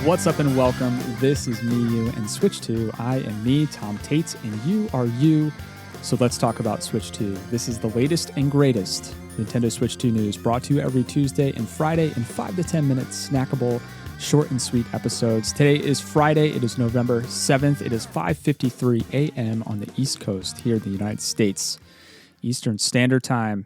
What's up and welcome. This is Me, You, and Switch 2. I am me, Tom Tate, and you are you. So let's talk about Switch 2. This is the latest and greatest Nintendo Switch 2 news, brought to you every Tuesday and Friday in 5 to 10 minutes, snackable, short and sweet episodes. Today is Friday. It is November 7th. It is 5:53 a.m. on the East Coast here in the United States, Eastern Standard Time.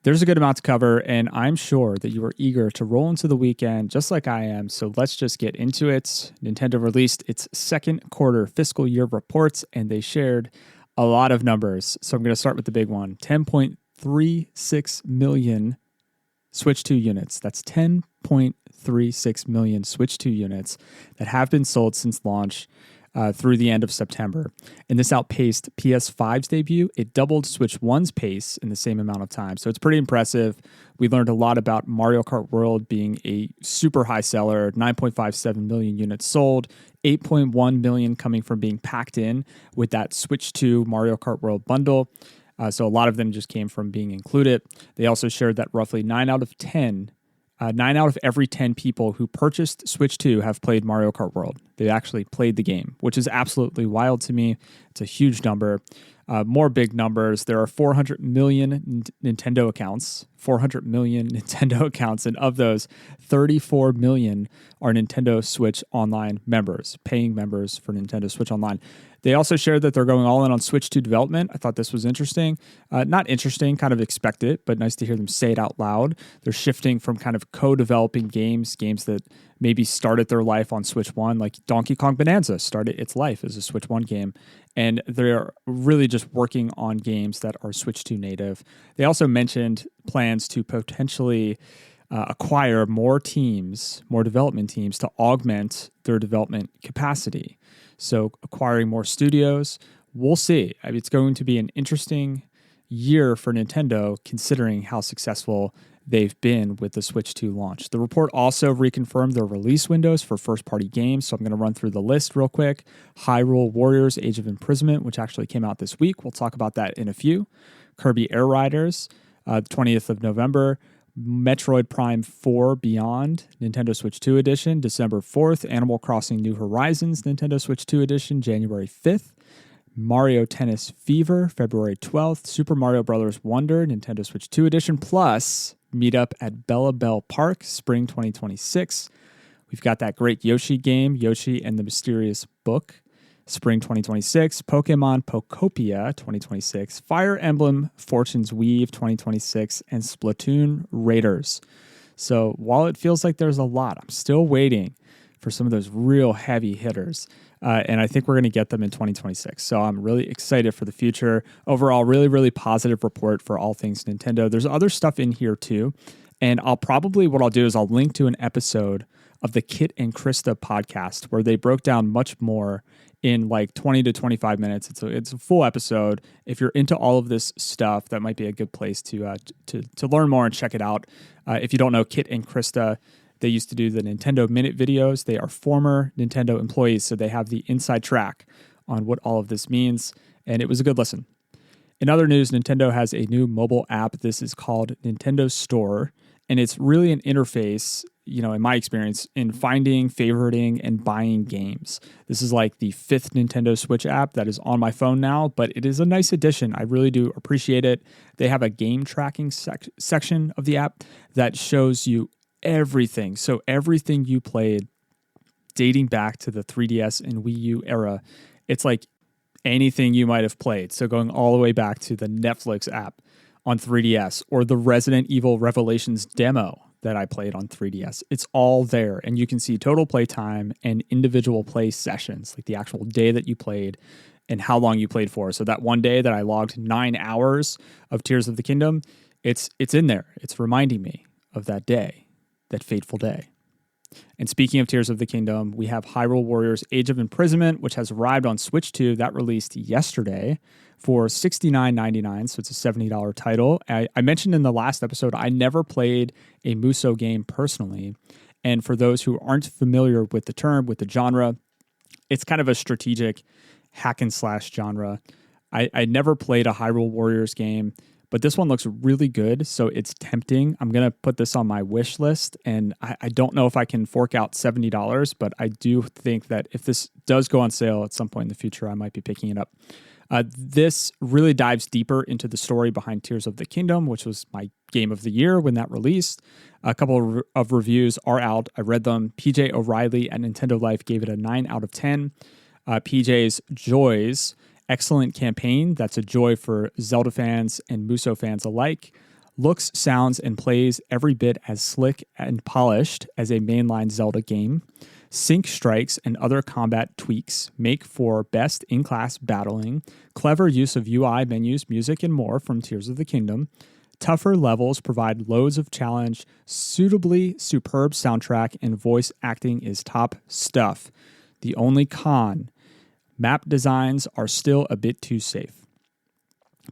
There's a good amount to cover, and I'm sure that you are eager to roll into the weekend just like I am, so let's just get into it. Nintendo released its second quarter fiscal year reports, and they shared a lot of numbers. So I'm going to start with the big one. 10.36 million Switch 2 units. That's 10.36 million Switch 2 units that have been sold since launch through the end of September. And this outpaced PS5's debut. It doubled Switch 1's pace in the same amount of time. So it's pretty impressive. We learned a lot about Mario Kart World being a super high seller, 9.57 million units sold, 8.1 million coming from being packed in with that Switch 2 Mario Kart World bundle. So a lot of them just came from being included. They also shared that roughly 9 out of every 10 people who purchased Switch 2 have played Mario Kart World. They actually played the game, which is absolutely wild to me. It's a huge number. More big numbers. There are 400 million Nintendo accounts. 400 million Nintendo accounts, and of those, 34 million are Nintendo Switch Online members, paying members for Nintendo Switch Online. They also shared that they're going all in on Switch 2 development. I thought this was interesting. Not interesting, kind of expect it, but nice to hear them say it out loud. They're shifting from kind of co-developing games that maybe started their life on Switch 1, like Donkey Kong Bonanza started its life as a Switch 1 game. And they're really just working on games that are Switch 2 native. They also mentioned plans to potentially acquire more development teams to augment their development capacity. So acquiring more studios, we'll see. I mean, it's going to be an interesting year for Nintendo considering how successful they've been with the Switch 2 launch. The report also reconfirmed their release windows for first-party games, so I'm going to run through the list real quick. Hyrule Warriors, Age of Imprisonment, which actually came out this week. We'll talk about that in a few. Kirby Air Riders, 20th of November. Metroid Prime 4 Beyond, Nintendo Switch 2 Edition, December 4th. Animal Crossing New Horizons, Nintendo Switch 2 Edition, January 5th. Mario Tennis Fever, February 12th. Super Mario Bros. Wonder, Nintendo Switch 2 Edition, plus Meetup at Bella Bell Park, Spring 2026. We've got that great Yoshi game, Yoshi and the Mysterious Book, Spring 2026. Pokemon Pokopia 2026. Fire Emblem Fortune's Weave 2026. And Splatoon Raiders. So while it feels like there's a lot, I'm still waiting for some of those real heavy hitters. And I think we're going to get them in 2026. So I'm really excited for the future. Overall, really, really positive report for all things Nintendo. There's other stuff in here too. And what I'll do is I'll link to an episode of the Kit and Krista podcast where they broke down much more in like 20 to 25 minutes. It's a full episode. If you're into all of this stuff, that might be a good place to learn more and check it out. If you don't know Kit and Krista, they used to do the Nintendo Minute videos. They are former Nintendo employees, so they have the inside track on what all of this means, and it was a good listen. In other news, Nintendo has a new mobile app. This is called Nintendo Store, and it's really an interface, in my experience, in finding, favoriting, and buying games. This is like the 5th Nintendo Switch app that is on my phone now, but it is a nice addition. I really do appreciate it. They have a game tracking section of the app that shows you everything. So everything you played dating back to the 3DS and Wii U era, it's like anything you might have played. So going all the way back to the Netflix app on 3DS or the Resident Evil Revelations demo that I played on 3DS. It's all there, and you can see total play time and individual play sessions, like the actual day that you played and how long you played for. So that one day that I logged 9 hours of Tears of the Kingdom, it's in there. It's reminding me of that day. That fateful day. And speaking of Tears of the Kingdom, we have Hyrule Warriors Age of Imprisonment, which has arrived on Switch 2. That released yesterday for $69.99, so it's a $70 title. I mentioned in the last episode, I never played a Musou game personally. And for those who aren't familiar with the term, with the genre, it's kind of a strategic hack and slash genre. I never played a Hyrule Warriors game, But this one looks really good, so it's tempting. I'm going to put this on my wish list, and I don't know if I can fork out $70, but I do think that if this does go on sale at some point in the future, I might be picking it up. This really dives deeper into the story behind Tears of the Kingdom, which was my game of the year when that released. A couple of reviews are out. I read them. PJ O'Reilly at Nintendo Life gave it a 9 out of 10. PJ's Joys, excellent campaign. That's a joy for Zelda fans and Muso fans alike. Looks, sounds, and plays every bit as slick and polished as a mainline Zelda game. Sync strikes and other combat tweaks make for best in-class battling, clever use of UI menus, music, and more from Tears of the Kingdom. Tougher levels provide loads of challenge, suitably superb soundtrack, and voice acting is top stuff. The only con, map designs are still a bit too safe.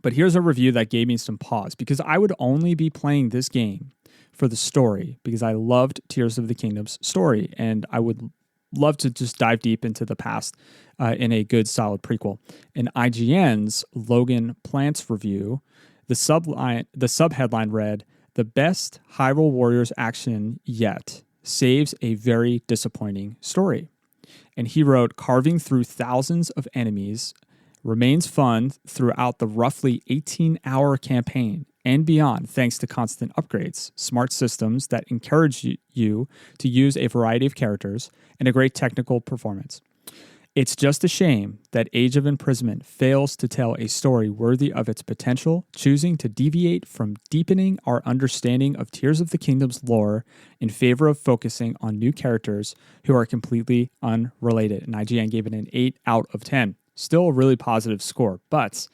But here's a review that gave me some pause, because I would only be playing this game for the story, because I loved Tears of the Kingdom's story, and I would love to just dive deep into the past in a good, solid prequel. In IGN's Logan Plants review, the subheadline read, "The best Hyrule Warriors action yet saves a very disappointing story." And he wrote, "Carving through thousands of enemies remains fun throughout the roughly 18-hour campaign and beyond, thanks to constant upgrades, smart systems that encourage you to use a variety of characters, and a great technical performance. It's just a shame that Age of Imprisonment fails to tell a story worthy of its potential, choosing to deviate from deepening our understanding of Tears of the Kingdom's lore in favor of focusing on new characters who are completely unrelated." And IGN gave it an 8 out of 10. Still a really positive score, but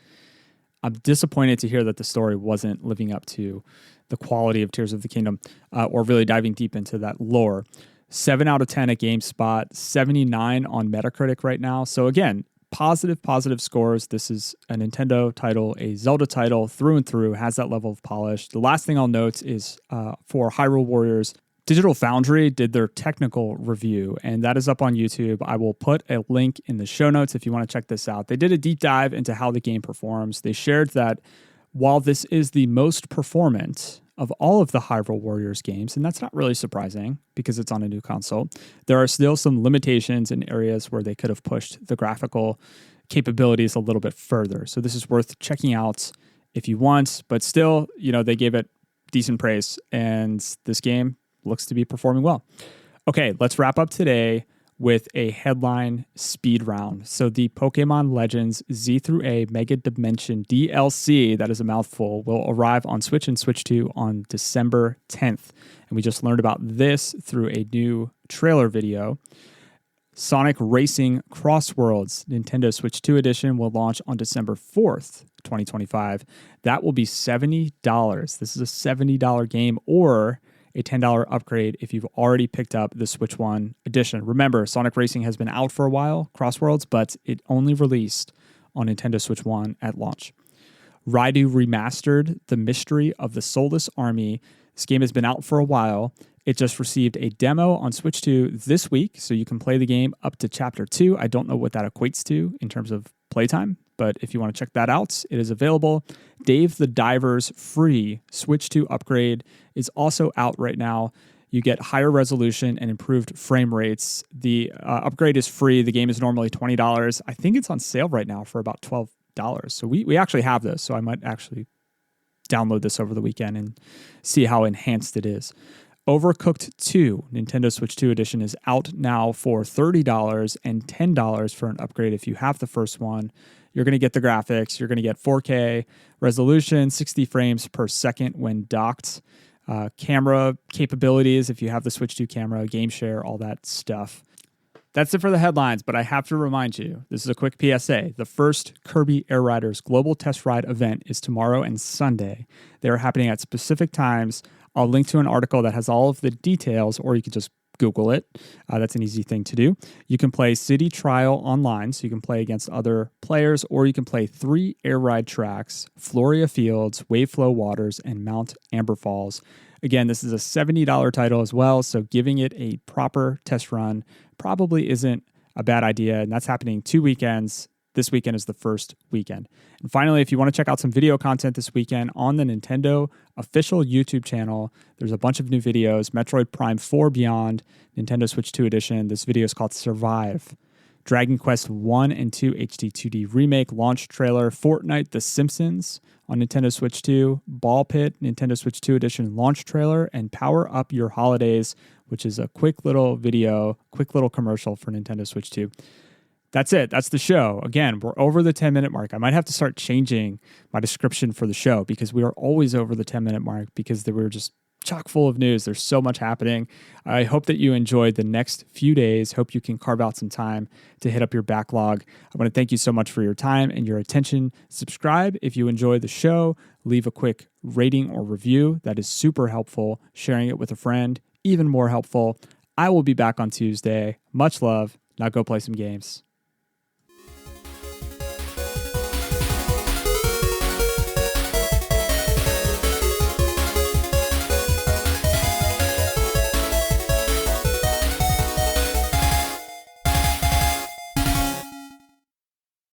I'm disappointed to hear that the story wasn't living up to the quality of Tears of the Kingdom or really diving deep into that lore. 7 out of 10 at GameSpot, 79 on Metacritic right now. So again, positive scores. This is a Nintendo title, a Zelda title through and through, has that level of polish. The last thing I'll note is for Hyrule Warriors, Digital Foundry did their technical review, and that is up on YouTube. I will put a link in the show notes if you want to check this out. They did a deep dive into how the game performs. They shared that while this is the most performant of all of the Hyrule Warriors games, and that's not really surprising because it's on a new console, there are still some limitations in areas where they could have pushed the graphical capabilities a little bit further. So this is worth checking out if you want, but still, they gave it decent praise, and this game looks to be performing well. Okay, let's wrap up today with a headline speed round. So the Pokemon Legends Z through A Mega Dimension DLC, that is a mouthful, will arrive on Switch and Switch 2 on December 10th. And we just learned about this through a new trailer video. Sonic Racing Crossworlds Nintendo Switch 2 edition will launch on December 4th, 2025. That will be $70. This is a $70 game, or a $10 upgrade if you've already picked up the Switch 1 edition. Remember, Sonic Racing has been out for a while, Crossworlds, but it only released on Nintendo Switch 1 at launch. Raidu Remastered, The Mystery of the Soulless Army. This game has been out for a while. It just received a demo on Switch 2 this week, so you can play the game up to Chapter 2. I don't know what that equates to in terms of playtime, but if you want to check that out, it is available. Dave the Diver's free Switch 2 upgrade is also out right now. You get higher resolution and improved frame rates. The upgrade is free. The game is normally $20. I think it's on sale right now for about $12. So we actually have this, so I might actually download this over the weekend and see how enhanced it is. Overcooked 2, Nintendo Switch 2 edition, is out now for $30 and $10 for an upgrade if you have the first one. You're going to get the graphics. You're going to get 4K resolution, 60 frames per second when docked. Camera capabilities, if you have the Switch 2 camera, game share, all that stuff. That's it for the headlines, but I have to remind you, this is a quick PSA. The first Kirby Air Riders Global Test Ride event is tomorrow and Sunday. They are happening at specific times. I'll link to an article that has all of the details, or you can just Google it. That's an easy thing to do. You can play City Trial online, so you can play against other players, or you can play 3 air ride tracks, Floria Fields, Waveflow Waters, and Mount Amber Falls. Again, this is a $70 title as well, so giving it a proper test run probably isn't a bad idea, and that's happening 2 weekends This weekend is the first weekend. And finally, if you want to check out some video content this weekend on the Nintendo official YouTube channel, there's a bunch of new videos. Metroid Prime 4 Beyond, Nintendo Switch 2 edition. This video is called Survive. Dragon Quest 1 and 2 HD 2D remake launch trailer. Fortnite The Simpsons on Nintendo Switch 2. Ball Pit Nintendo Switch 2 edition launch trailer. And Power Up Your Holidays, which is a quick little video, quick little commercial for Nintendo Switch 2. That's it. That's the show. Again, we're over the 10-minute mark. I might have to start changing my description for the show because we are always over the 10-minute mark because we're just chock full of news. There's so much happening. I hope that you enjoyed the next few days. Hope you can carve out some time to hit up your backlog. I want to thank you so much for your time and your attention. Subscribe if you enjoyed the show. Leave a quick rating or review. That is super helpful. Sharing it with a friend, even more helpful. I will be back on Tuesday. Much love. Now go play some games.